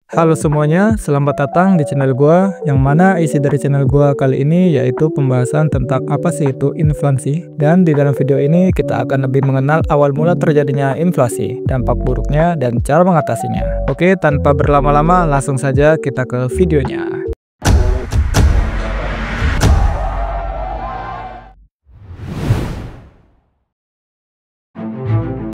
Halo semuanya, selamat datang di channel gua. Yang mana isi dari channel gua kali ini yaitu pembahasan tentang apa sih itu inflasi. Dan di dalam video ini kita akan lebih mengenal awal mula terjadinya inflasi, dampak buruknya, dan cara mengatasinya. Oke, tanpa berlama-lama langsung saja kita ke videonya.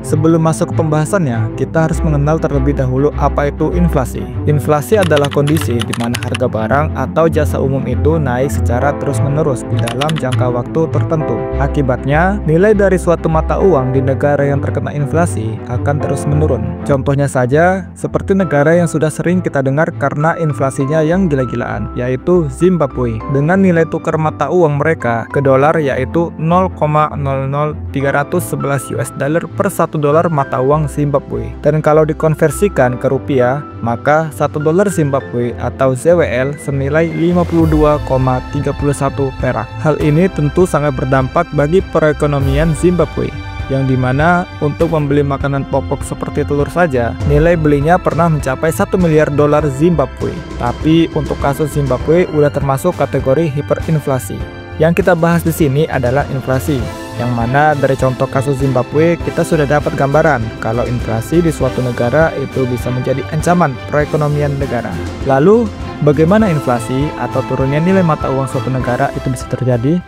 Sebelum masuk ke pembahasannya, kita harus mengenal terlebih dahulu apa itu inflasi. Inflasi adalah kondisi di mana harga barang atau jasa umum itu naik secara terus-menerus di dalam jangka waktu tertentu. Akibatnya, nilai dari suatu mata uang di negara yang terkena inflasi akan terus menurun. Contohnya saja, seperti negara yang sudah sering kita dengar karena inflasinya yang gila-gilaan, yaitu Zimbabwe. Dengan nilai tukar mata uang mereka ke dolar yaitu 0,00311 US dollar per 1 dolar mata uang Zimbabwe. Dan kalau dikonversikan ke rupiah, maka 1 dolar Zimbabwe atau ZWL senilai 52,31 perak. Hal ini tentu sangat berdampak bagi perekonomian Zimbabwe, yang dimana untuk membeli makanan pokok seperti telur saja, nilai belinya pernah mencapai 1 miliar dolar Zimbabwe. Tapi untuk kasus Zimbabwe udah termasuk kategori hiperinflasi. Yang kita bahas di sini adalah inflasi, yang mana dari contoh kasus Zimbabwe kita sudah dapat gambaran kalau inflasi di suatu negara itu bisa menjadi ancaman perekonomian negara. Lalu, bagaimana inflasi atau turunnya nilai mata uang suatu negara itu bisa terjadi?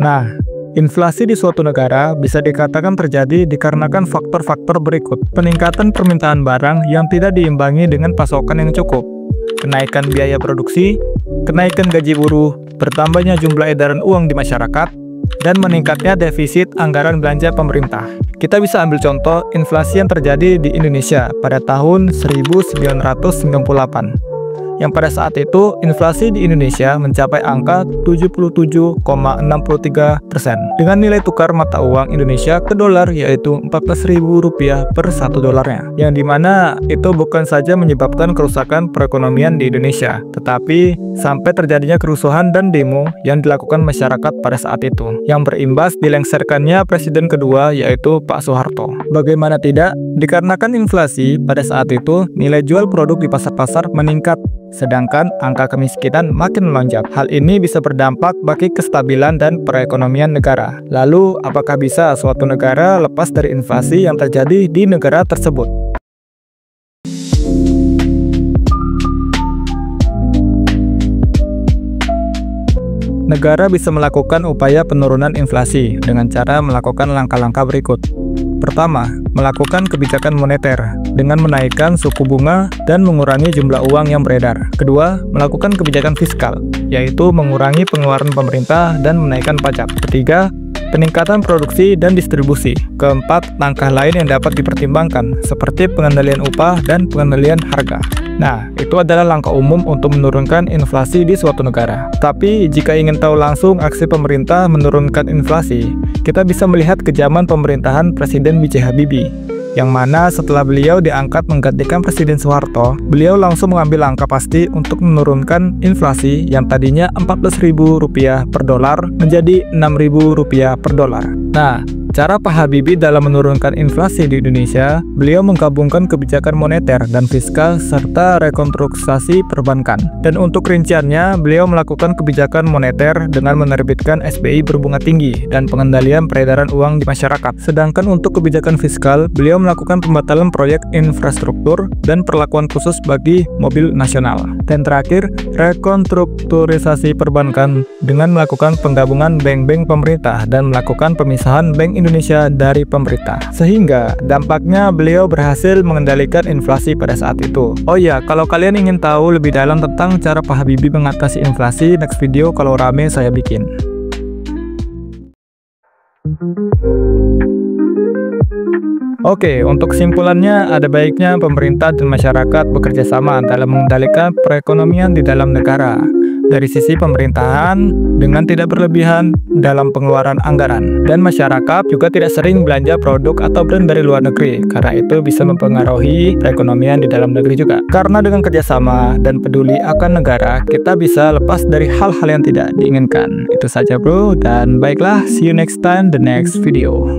Nah, inflasi di suatu negara bisa dikatakan terjadi dikarenakan faktor-faktor berikut. Peningkatan permintaan barang yang tidak diimbangi dengan pasokan yang cukup, kenaikan biaya produksi, kenaikan gaji buruh, bertambahnya jumlah edaran uang di masyarakat, dan meningkatnya defisit anggaran belanja pemerintah. Kita bisa ambil contoh inflasi yang terjadi di Indonesia pada tahun 1998. Yang pada saat itu, inflasi di Indonesia mencapai angka 77,63% dengan nilai tukar mata uang Indonesia ke dolar yaitu Rp14.000 per 1 dolarnya. Yang dimana itu bukan saja menyebabkan kerusakan perekonomian di Indonesia, tetapi sampai terjadinya kerusuhan dan demo yang dilakukan masyarakat pada saat itu, yang berimbas dilengserkannya presiden kedua yaitu Pak Soeharto. Bagaimana tidak? Dikarenakan inflasi pada saat itu, nilai jual produk di pasar-pasar meningkat, sedangkan angka kemiskinan makin melonjak. Hal ini bisa berdampak bagi kestabilan dan perekonomian negara. Lalu, apakah bisa suatu negara lepas dari inflasi yang terjadi di negara tersebut? Negara bisa melakukan upaya penurunan inflasi dengan cara melakukan langkah-langkah berikut. Pertama, melakukan kebijakan moneter dengan menaikkan suku bunga dan mengurangi jumlah uang yang beredar. Kedua, melakukan kebijakan fiskal, yaitu mengurangi pengeluaran pemerintah dan menaikkan pajak. Ketiga, peningkatan produksi dan distribusi. Keempat, langkah lain yang dapat dipertimbangkan, seperti pengendalian upah dan pengendalian harga. Nah, itu adalah langkah umum untuk menurunkan inflasi di suatu negara. Tapi, jika ingin tahu langsung aksi pemerintah menurunkan inflasi, kita bisa melihat ke zaman pemerintahan Presiden B.J. Habibie, yang mana setelah beliau diangkat menggantikan Presiden Soeharto, beliau langsung mengambil langkah pasti untuk menurunkan inflasi yang tadinya Rp14.000 per dolar menjadi Rp6.000 per dolar. Nah, cara Pak Habibie dalam menurunkan inflasi di Indonesia, beliau menggabungkan kebijakan moneter dan fiskal serta rekonstruksi perbankan. Dan untuk rinciannya, beliau melakukan kebijakan moneter dengan menerbitkan SBI berbunga tinggi dan pengendalian peredaran uang di masyarakat. Sedangkan untuk kebijakan fiskal, beliau melakukan pembatalan proyek infrastruktur dan perlakuan khusus bagi mobil nasional. Dan terakhir, rekonstrukturisasi perbankan dengan melakukan penggabungan bank-bank pemerintah dan melakukan pemisahan Bank Indonesia dari pemerintah. Sehingga dampaknya beliau berhasil mengendalikan inflasi pada saat itu. Oh ya, kalau kalian ingin tahu lebih dalam tentang cara Pak Habibie mengatasi inflasi, next video kalau rame saya bikin. Oke, untuk kesimpulannya ada baiknya pemerintah dan masyarakat bekerja sama dalam mengendalikan perekonomian di dalam negara. dari sisi pemerintahan dengan tidak berlebihan dalam pengeluaran anggaran. Dan masyarakat juga tidak sering belanja produk atau brand dari luar negeri, karena itu bisa mempengaruhi perekonomian di dalam negeri juga. Karena dengan kerjasama dan peduli akan negara, kita bisa lepas dari hal-hal yang tidak diinginkan. Itu saja bro, dan baiklah, see you next time, the next video.